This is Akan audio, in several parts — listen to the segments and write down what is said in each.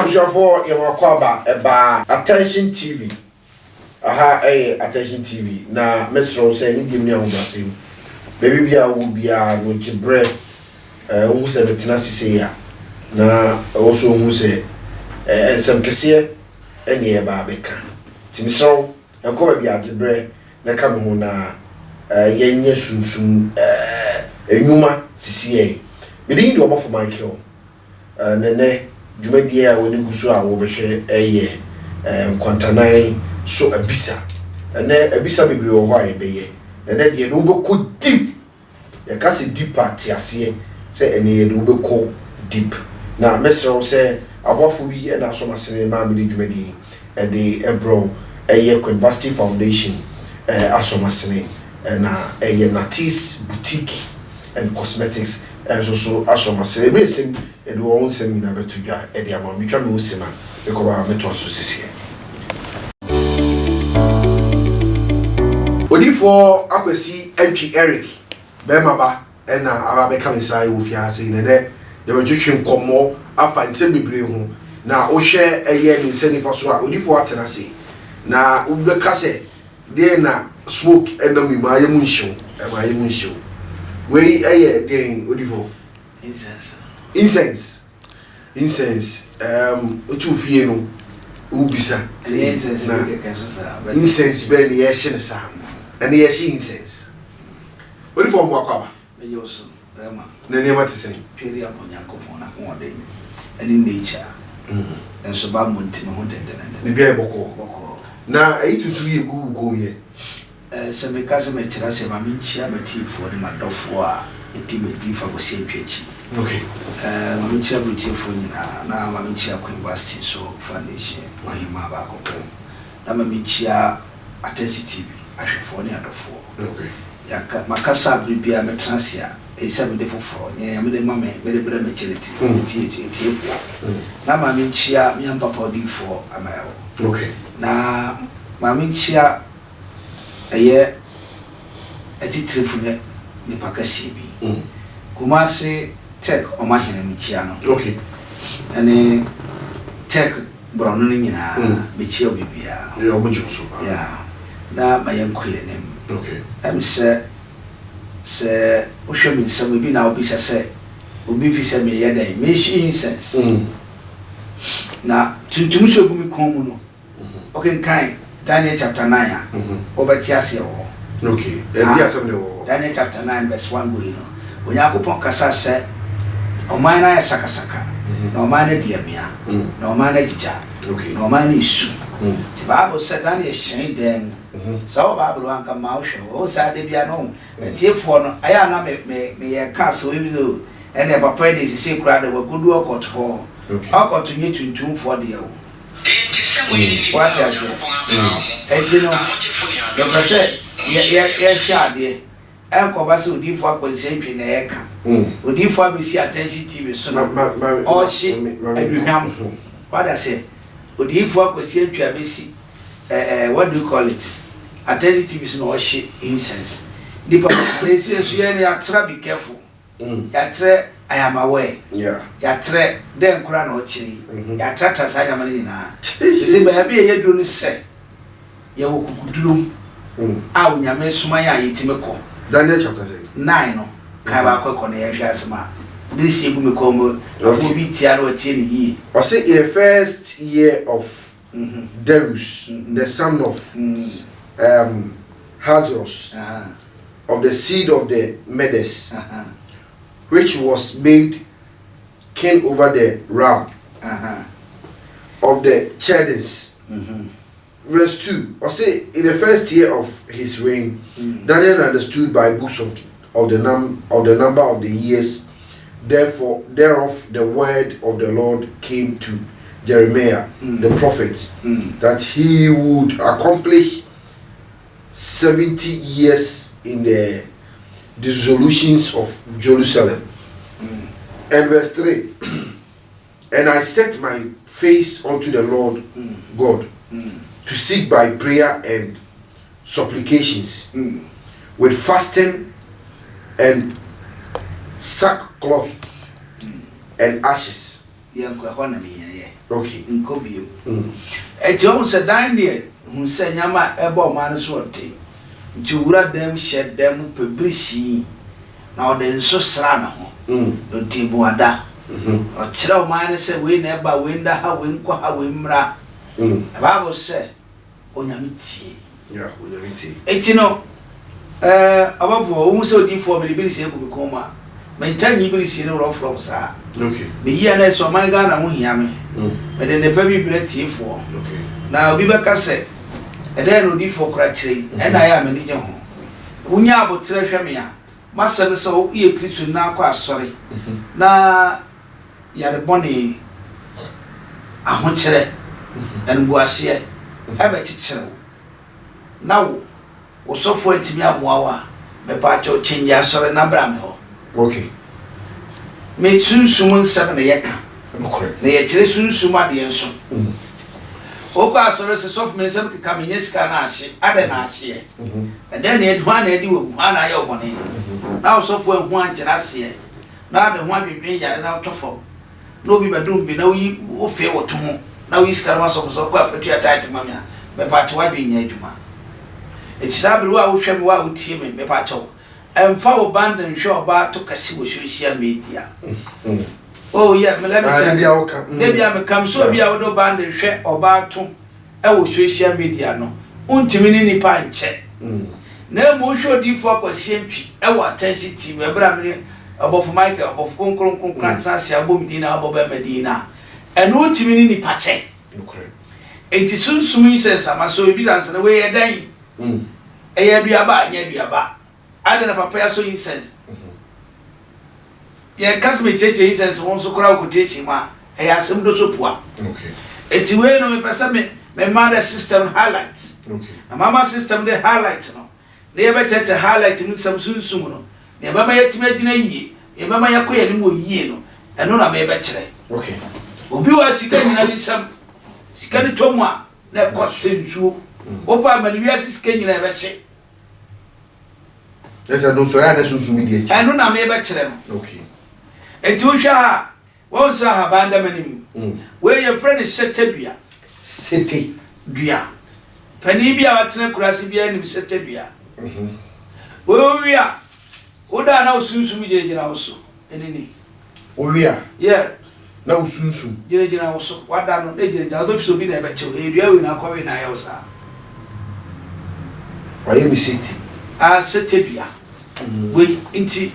sure you will call about Attention TV. Aha, Attention TV. Na Miss Rose say give me on the baby be a will be a with bread. Who said the tenacity say ya. Na also who say some kesiye any barbecue. Timisro and come be a bread. Na come on na yenye sunsun enuma sisiye. Bidi ndo obo for Michael. Nene dwumadi a woni guso a wo behwe nkwantanan so abisa abisa bebre wo hɔ a yebeye nene de no beko deep ya ka se deep party ase se ene ye do beko deep na mesro se abofo bi na so masene ma me dwumadi de ebro University Foundation asomasene na Natis Boutique and Cosmetics so asomasene be sem edu won sem na betu dwa e de ama metwa me usema e ko ba meto so sisi Odifo Akwasi Antwi Eric be maba e na aba be kam sai wo fiase ne ne de betwetwe nkomo afa nsem bebre ho na wo hwe eye ni nsani so a odifo atenase na wo be kase de na smoke enam mi ma yemu nhyew e ma yemu nhyew we eye den odifo incense otu fie no ubisa na incense be ni ye hye ne sa and ye hye incense odi form akwa me yoso ma na ne matese tweri aponyankofo na ko oden ani nature enso ba monti me ho denden ne bia boko na ayi tutu ye gu ko ye se me kase me kira se ma minchia batifo ni madofo a etimedi fa ko se ntwechi okay ma minchia butifo nyina na ma minchia ko University so foundation mahima ba ko na ma minchia Attention TV ahwefo ni adofo okay ya makasa bibia me transia esa me de foforo nya me de mame me de bra me charity etiefo na ma minchia mi am papa odifo amayo okay na ma minchia eye etitrefu ne pakasi bi kumase tech omahene michia no okay ane tech brono ni nyina michia bibia ya omujo so ya na mayenkoye nem okay am se ohwe mi nsam bi na obi se obi fi se me ye dai me shi incense na tuntum so gumi kon mu no okay kan Daniel chapter 9 obeti ase wo okay ebi asem ne wo Daniel chapter 9 verse 1 go ino Onyankopon kasa se oman na sakasaka na oman na diamia na oman na jija okay na oman na isu ti Bible said Daniel shen dem so Bible wan ka ma hwe wo sa de bia no etiefo no aya na me ye ka so ebi zo ene papa de sisi kura de wagudu okotfo okotu nyi tuntum fo de yawo what I say etino the person ye hwade enkoba se odifo Akwasi Antwi na ye ka odifo abisi Attention TV so no o shi aduham what I say odifo Akwasi Antwi abisi what do you call it Attention TV so no o shi incense dipa they say so ye ya try be careful ya try I am aware. Yeah. Ya tre den kura na ochiri. Ya trata sa nyama ni na. Sisi ba bi ye do ni se. Ye wo kukudulum. A unyame suma ya yitime ko. Daniel chapter 9 no. Ka ba ko na ye hwa asema. This year we come obi tia no tie ni yi. O say in the first year of Darius, the son of Hazros, of the seed of the Medes, which was made king over the realm of the Chaldeans. Verse 2. Or say in the first year of his reign, Daniel understood by books of the number of the years. Therefore, thereof the word of the Lord came to Jeremiah the prophet that he would accomplish 70 years in the dissolutions of Jerusalem. And verse 3. And I set my face unto the Lord God to seek by prayer and supplications with fasting and sackcloth and ashes. Yanko Hona me, okay, in Cobio. A Jones a dine who said Yama ebo man's worthy. To rub them, shed them, publicity. Now then, so srano, no tibuada. Or chill minus a win ever window, how winko, how wimra. The Bible said, Onyamiti. Yeah, Onyamiti. It's above all, who so deep for me, Billy Seku Coma. Maintain you, Billy Sino from Sa. Okay. Me here, so my gun, I won't hear me. But then the baby bled tea for. Okay. Now, Biba said, and then will be for cratching, and I am a little home. Unya about treasure me. Master, so you Christian now quite sorry. Na yare bonny. I want to and was here. I bet it's now. Was so for it to me a wawa. Me pacho change ya sorry na bramho. Okay. Me soon 7 a yaka. Okay. Ne soon suma de enso. Oka sorry se soft me sem ka me nyeska na ahye, ade na ahye. And then e dwan na edi wo ana ya obone. Na so for ehu ankyera ase. Na de ho adwedwen yare na tofo. Na obi badum bi na oyi wo fe wo to ho. Na oyi skara ma so ko afatu ya tight mamia. Me pacho wa bi nya adwuma. It's sabri wa wo hwem wa wo tie me pacho. Emfa wo band nhwe oba to kasi wo social media. Oh yeah, me let me tell you. Maybe I'm come so be a do band nhwe oba to e wo social media no. Untimi ni nipa nche. Na mo hwe odi fo Akwasi Antwi e wo attention TV e bra me above Michael above konkron transi abom dina aboba medina. E no untimi ni nipa che. Okay. Enti sunsum sense ama so bi sanse na we yedan. Eya duaba nya duaba. Ade na papa ya so incense. Ya kasme cheche incense won so kora quotation ma. Eya asem do so poa. Okay. Eti we no me pesa me mother system highlight. Okay. Na mama system de highlight no. Na ye be cheche highlight ni sam sunsum no. Na baba yetima gina yie. Ye baba yakoya ni mo yie no. Eno na me be kire. Okay. Obi wa sika nyina ni sam. Sika ni tomu a na ko sensuo. Opa mani wi asika nyina e be hye. Yes, I don't so I don't media. I know na me be kire no. Okay. Enti wo hwa ha, wo sa ha banda manim. We your friend is setedua. City Dua. Pani bia watene kurase bia ni setedua. We wi a wo da na osunsum gina wo so. Enini. Wo wi a. Yeah. Na osunsum. Gina wo so. Wada no e gina wo so bi na e be chew. E dua we na akwa we na ya wo sa. Why you city? Ah setedua. We inti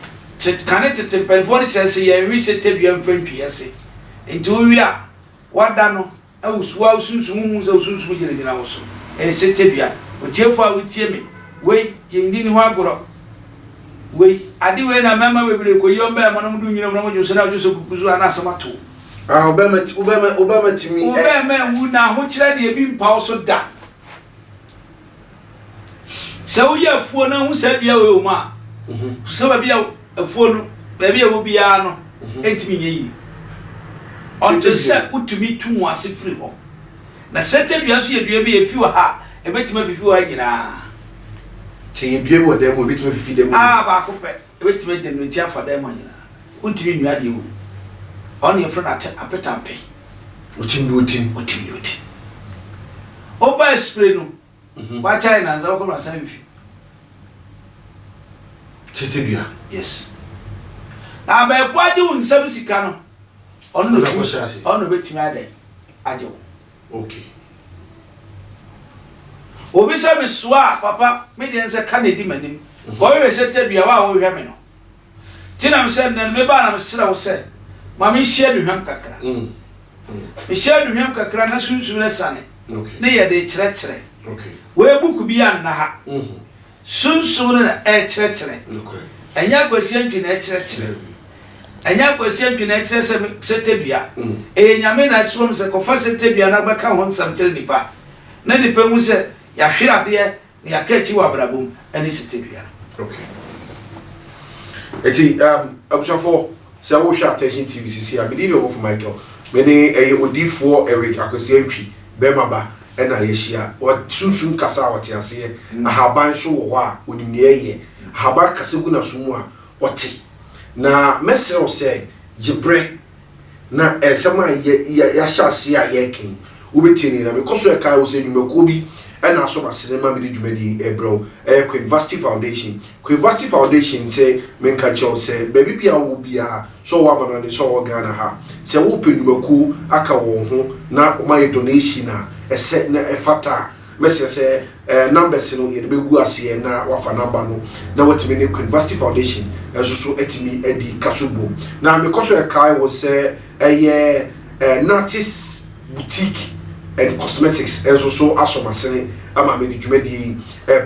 can it to perform say ya reset you friend piase into we are what dano I was wow sunsun so sunsun gina wo so e setedua o tiefo a wo tie me we yindi ni ho agoro we ade we na mama we bere ko yom ba manam du nyina mo jo so na jo so kukuzu anasama to obama timi obama wu na ho kire de bi mpa so da so ye afuo na hu sa bia we o ma so ba bia afuo no ba bia wo bia no entimi nyi onto se utumi tu ase free ho na sete bia so ye dua bi efi wa ha e betima fifi wa gina te ye dua wo dem wo betima fifi dem ba ko pe e betima genu ntia fa dem anyina untimi nua de wo on your friend at apetampe utim opa spray no kwa China za ko na san bifi setedua yes na ba fu ade un sam sika no ono betimi ade aje wo okay obi se me soa papa me de nse Canada manim ko we setedua wa wo hwe me no tina me se na me ba na me sira wo se ma me hia duhwam kakra me hia duhwam kakra na sunsun na sane okay ne ye de kire okay we buku bi an na ha sunsun na e kire okay enya Akwasi Antwi na e kire enya Akwasi Antwi na e kire se setedua e nyame na som se ko fa setedua na beka ho nsam tere nipa na nipa mu se ya hwira de ya ka chi wa brabom ani setedua okay eti abusafo se wo hwa attention TV sisi a bidi no for Michael me ne odifo Eric Akwasi Antwi be maba ena yeshia o sunsun kasa wote ase ahaban so wo a onimie ahaban kasa gu na sumu a wote na mesel say jibre na esema ya hyase a ye ken wobetini na because e kai wo se dwumako bi na so basinema me dwumadi ebro University Foundation University Foundation say men ka cho say baby bia wo bia so wa bana ne so wo Ghana ha say wo pedwumako aka wo ho na o my donation na ese na efata message say numbers no ye be gu ase na wafa number no na watimi ne University Foundation so etimi edi kasubo na because e kai wo say Natis boutique and cosmetics so asomasene ama me dwumadi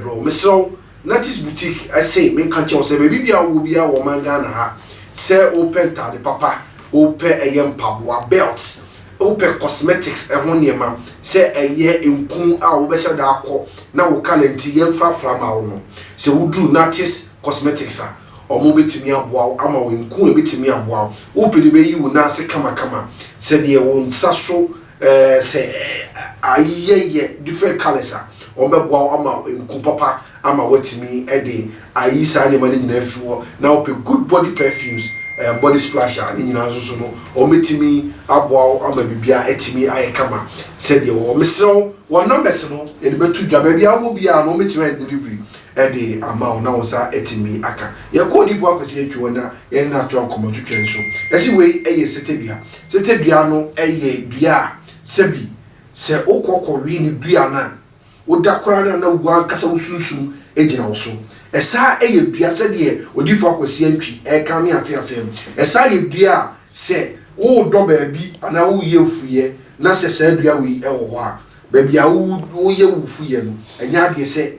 bro mesro Natis boutique I say me kan che say baby bia wo bia wo manga na ha say open ta de papa open mpaboa belt open cosmetics ho niema say enku a wo be sha da akọ na wo kalenti ye frafra ma wo no say wo do Natis cosmetics a omo betimi aboa ama wo enku betimi aboa wo pede be yi wo na se kama say de wo nsaso say ayeye different colors a ombeboa ama enku papa ama watimi ede ayisa ne mane nyina afiwo na wo pe good body perfumes body splash ani nyina so no ometimi aboa ama bibia etimi ayekama say de wo mesro wo numbers no ye de betu dwa ba bia wo bia no ometimi delivery ede ama na wo sa etimi aka ye ko divu akwasi atwo na ye na to ankomo twetwen so esi we eye setedua no eye dua sebi se okoko wi ni dua na odakora na wu ankasa usunsun ejina wo so esa eye dua se de odifu akwasi antwi ka me ate asem esa ye dua se wo do ba bi ana wo ye fuye na se se dua wi wo ho a ba bia wo ye wo fuye no enya de se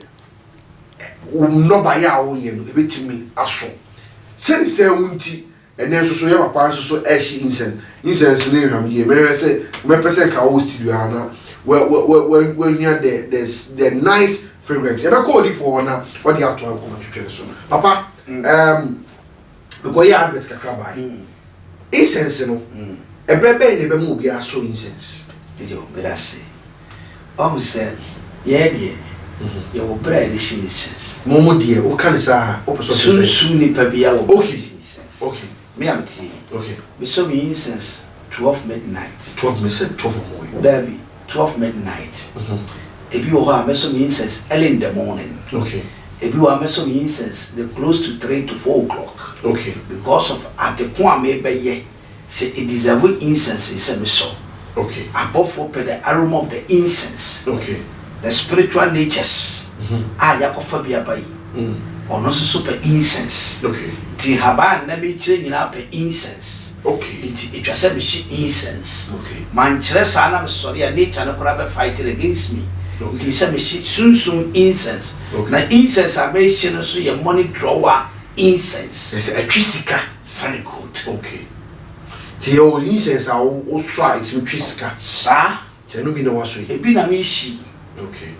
no ba ya wo ye no ebetimi aso se se wunti ene so ye papa so eshi incense no ehwam ye me say me person ka wo studio ana when you the nice fragrance e be call it for na what dey ato an come twetwe so papa because you advert kakra bai incense no ebrebe ne be mu obi aso incense ejo be da say say ye die ye wo bra edition incense momo die o kan sa o person say su ni pa bia wo okay me am tea okay we saw me incense 12 midnight 12 me said 12 more there be 12 midnight if you have me saw me incense early in the morning okay if you have me saw me incense they close to 3 to 4 o'clock okay because of at the point me be ye say it is a way incense is a me so okay above for the aroma of the incense okay the spiritual natures yakofa bia bai ono so super incense okay ti haban na me kire nyina pe incense okay it was a incense okay man kire sa na me sorry a nature no kora be fight against me it is a sun incense na incense a me shi no so ye money drawer incense yes a twisika very good okay ti your incense a o so it me twisika sa ti no bi na waso e bi na me shi okay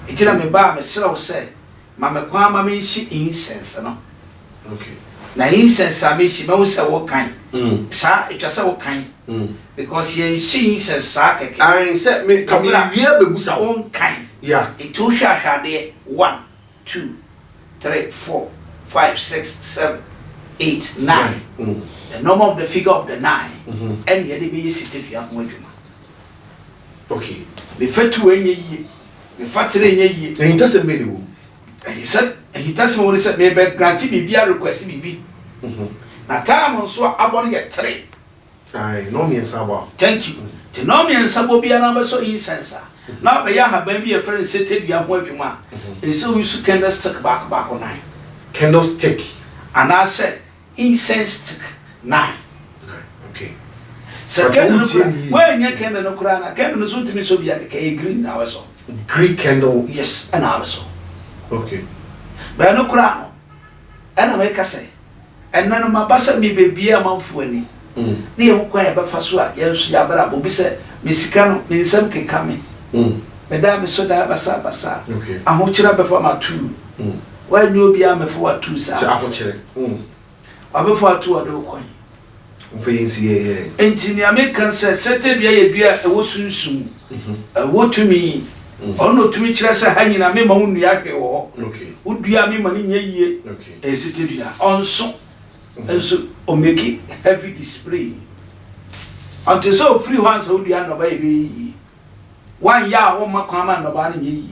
itira me ba me sira wo say ma me kwa ma me shi incense no okay na incense a me shi ma wo say wo kan sa it was wo kan because ye shi incense sa keke I said me come here bebusa wo kan yeah it to hwahwade 1 2 3 4 5 6 7 8 9 the number of the figure of the 9 and ye dey be city bia ho adwuma okay be fatu enye yi be fatire enye yi and it me wo he said what he said me be grant bibia request bibi na time so abon ye 3 ai no me nsaba thank you the no me nsaba bia na be so incense na be ya ha ba bi e friend set bia ho adwuma e so we su candlestick back 9 candlestick and I said incense stick 9 okay so candle when you candle no kura na candle so timi so bia ke green na so green candle yes and I so okay but no kura no and I make say and none my basa mi baby amanfo ani na ye kwa e ba fa so a ye so ya bra bo bi se me sika no me nsam ke kame me da me so da basa okay aho kira be fa ma 2 wa nyo bia me fa wa 2 sa aho kire abe fa 2 o do kwan mfa yensi ye enti American say sete bia ye dua e wo sunsun e wo tumi ono tumi kira sa ha nyina me ma unu ya hwe wo okay udua me ma ni nya yie okay e sete bia onso enso o make heavy display until so free ones who do no baby 1 year one ma kwa ma no ba na yi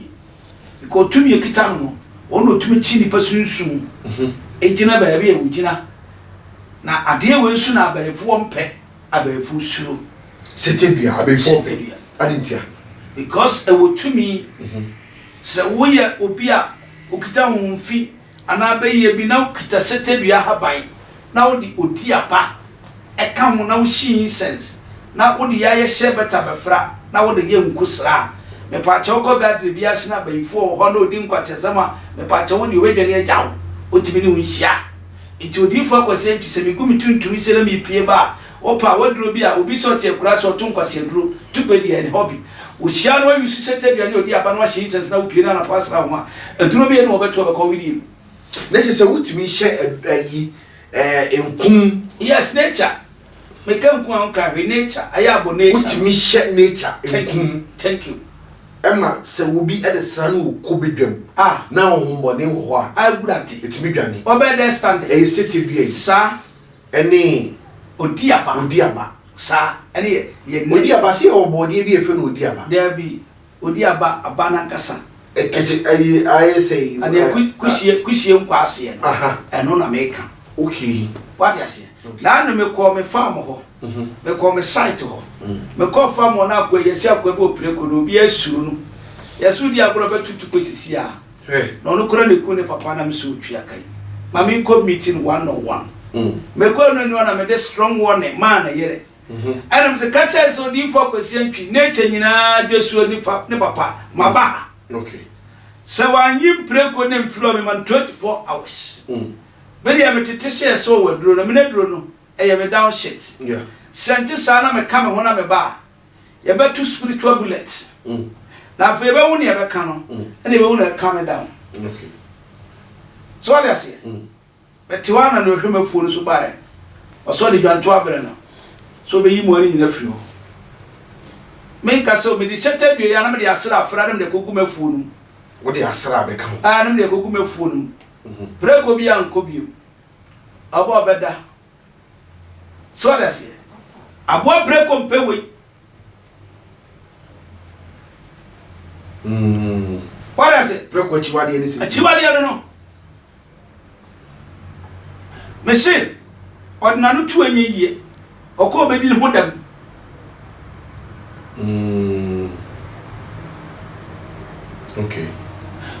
because tumi ekita no ono tumi chi ni pasunsun ejina ba e wugina na ade we nsu na abayefo mpe abayefo suro setebia abayefo adintia because e wo tumi se wo ye obi a okita hunfi ana abaye bi na okita setebia haban na wo di odi apa e ka ho na wo shi sense na wo di ya ye shebeta befra na wo de ye nkusra me pa cha ko ga de bia sina abayefo ho na odi nkwachesama me pa cha wo di we dwane agyaw otimi ni hunhia iti Odifo Akwasi Antwi se megumi tuntum se na mi pie ba opa wadro bi a obi so te kura so to nkwase duro tubedi e hobby wo hia no yusu setebia ni odi apa no hye sense na wo pie na na pasra ho a aduro bi e no obeto be ko widi na se wutimi hye ayi enkum yes nature me kan ku an ka nature aya bo nature wutimi hye nature enkum thank you Emma se wobi e de sanu ko bedwam na ohombo ne wo ho a agurati etimi dwane obe de stand e setebia sa ene odiaba sa ene ye odiaba se obode bi efe no odiaba there be odiaba abana kasa ekete ayi say ane kusie nkwase no eno na meka okay what you say na no me call me farm ho me call me site ho me call farm na akwa yesi akwa be opireko no bi asuru no yesu di agro betutu posisi a no no kora ne ku ne papa na me so twia kai ma me ko meeting 101 me ko no no na me de strong one man na yere ana me se kacha so Odifo Akwasi Antwi nature nyina dwesuo ni papa ma ba okay se wanyi preko ne mfiro me man 24 hours Bedi ya metete se so waduro no me na duro no eye me down shit yeah senti sana me kame ho na me ba ye betu spiritual bullet na fe be woni ye be ka no ene be woni calm down okay so what you say betiwana no hwe mafuo no so ba e o so de dwanto abere no so be yi mo ani nyina firi ho me ka so me di sete due ya na me di asra afra na me de kogu mafuo no wo di asra be ka ho na me de kogu mafuo no preko bi anko bi abo beda so what you say abo preko mpewe what you say preko chiwade ni se chiwade no Mese ordinary tu enye yie okọ obedi ne ho dam okay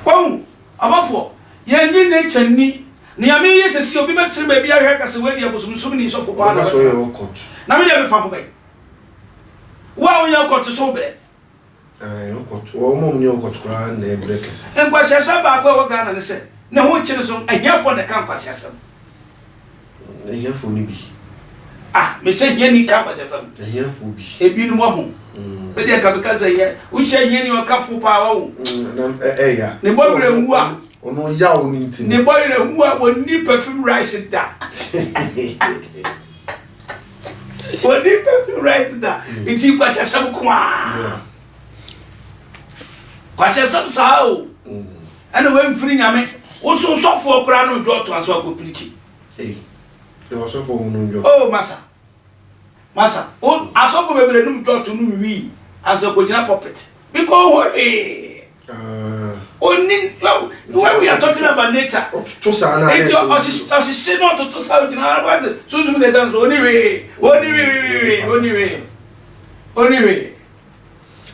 bon abafo ye ni nature ni ni ame yese si obi betire ba bia hwe kase we dia bosumsum ni so fopa na so ye okot na me dia be fa ho be wa onya okot so be okot o mo ni okot kra na e brekese en sesa ba ko wa Ghana ne se ne ho kire so ahiafo ne kan kwase asem ahiafo ni bi me se hia ni kan kwase asem ahiafo bi ebi no ho be dia ka be ka ze ye wo hia hia ni o kafo pa wa wo ya ne bo bere wu a ono ya o ni nti ne boy re wu a woni perfume rice da woni perfume rice da iti kwase asem kwa kwase asem sa o ana we mfiri nyame wo so sofo okura no do to aso akopirichi yo sofo no njo oh masa o asofo bebere no do to no mi aso ko gina puppet because oni no when we are talking about nature to sa na it o si no to sa gina what so so me say anyway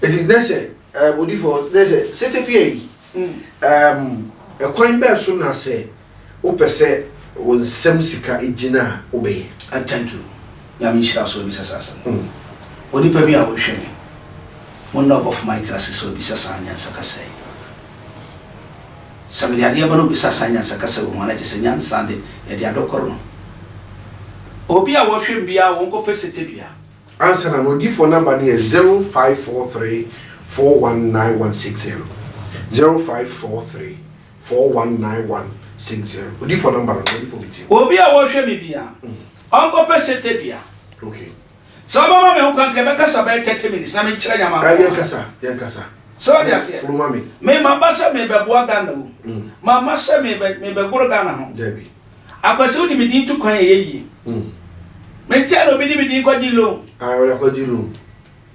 it is there Odifo there setepia e kwan be so na se o pese won sem sika ejina obeye and thank you ya mi shira so bi sasa oni pa bi a wo hweme one of my classes so bi sasa anya saka sai sabe dia dia bano bi sasa anya saka sai wo na je se nyan sande e dia dokoro no obi a wo hwem bia wo ko pese tebia answer na Odifo number ni 0543 419160 0543 419160 Odifo number na Odifo biti obi a wo hwem bia onko pese tebia okay so mama me ho kan ke be kasa be 30 minutes na me kire nyama yan kasa so dia se follow me mama se me be boa Ghana wo mama se me be goro Ghana ho Debbie Akwasi odi me din tu kwan ye Me tell no be di ko jilo. Ah, we ko jilo.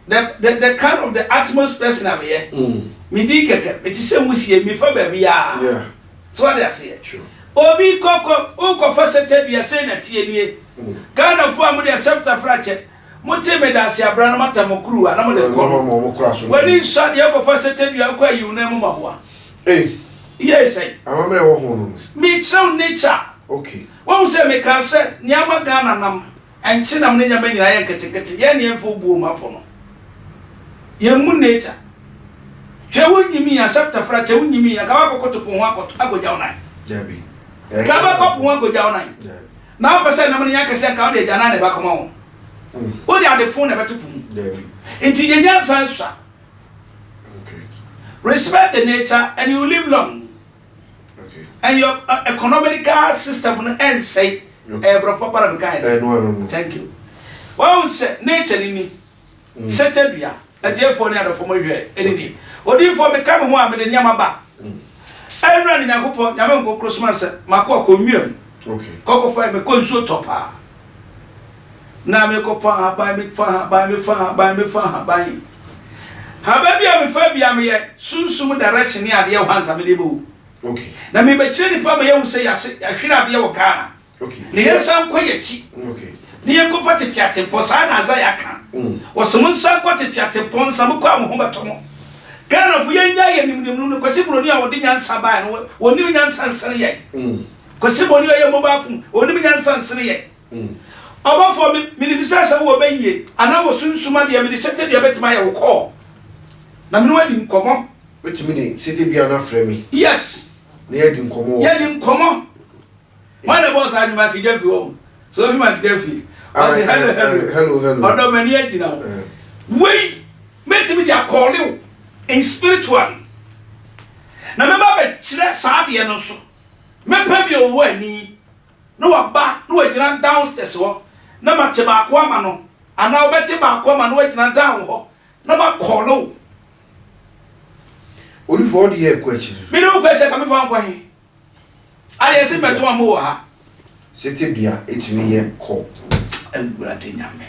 The kind of the utmost person am here. Me di keke, me ti se musie me fa ba bia. Yeah. So what I say? True. Obi koko o ko fa sete bia say na tie nie. Ghana fo am dey accept frache. Mo te me da se abra no mata mo kuru ana mo de ko. Mo kura so. Wani so dey ko fa sete bia ko ayi una mo maboa. Eh. Yes say. Amamre wo ho no. Me sound nature. Okay. Wọ́n say me kan say nyama Ghana nam enchi nam ne nyama nyina ye ketekete ye ne enfo bu ma po no. Ye mu nature. Hwe wonyimi ya chapter frache wonyimi ya ka wa kokoto po ho akoto agoja onan. Jabi. Ka ba kopo ho agoja onan. Na ba say nam ne nyaka se ka o de jana ne ba koma ho. O de ade phone na beto pu. Jabi. Inti ye nya sansa. Okay. Respect the nature and you live long. Okay. And your economical system no end say bro for para kind. No. Thank you. Well say nature ni setebia atefo ni adofo mo hwe enini odi fo me kam ho a me de nyama ba enra ni nyakopo nyama nko Christmas mako akomiam Okay. koko fa me ko nso topa na me ko fa ha me fa bia me fa bia me ye sunsum direction ni ade ye hansa me de bo. Okay. Na me be kire ni pa me ye say ahwere ade ye wo Ghana. Okay. Ni yensan koyechi. Okay. Ni yenko fa tete atempo sa na za ya kan. Wosom nsan ko tete atempo nsa mo kwa mo ho betomo. Ghana fu ye nya ye nimnim no kwasi bro ni a wodi nyansa ba no woni nyansa nsere ye. Kwasi bro ni ye mo ba fu woni nyansa nsere ye. Oba fo me ni bisasa wo bayiye ana wo sunsuma de me de sete de betima ye wo ko. Na me no adi nkomo. Wetimi de sete bia na frame. Yes. Na ye di nkomo. Ye di nkomo. Mana boss anima ki jafi wo. So bi ma ki jafi. I say hello. Odo mani agina. Wait, make me dia call you in spiritual. Na me ba be kire sa de no so. Me pa bi owo ani. No wa ba, no wa gina downstairs wo. Na ma te ba kwa ma no. Ana wo be te ba kwa ma no wa gina down ho. Na ba call you. Ori for the year question. Me no question ka me fa nkwa he. Aye se beto amu ha. Sete bia etimi ye call. Engurade nyame.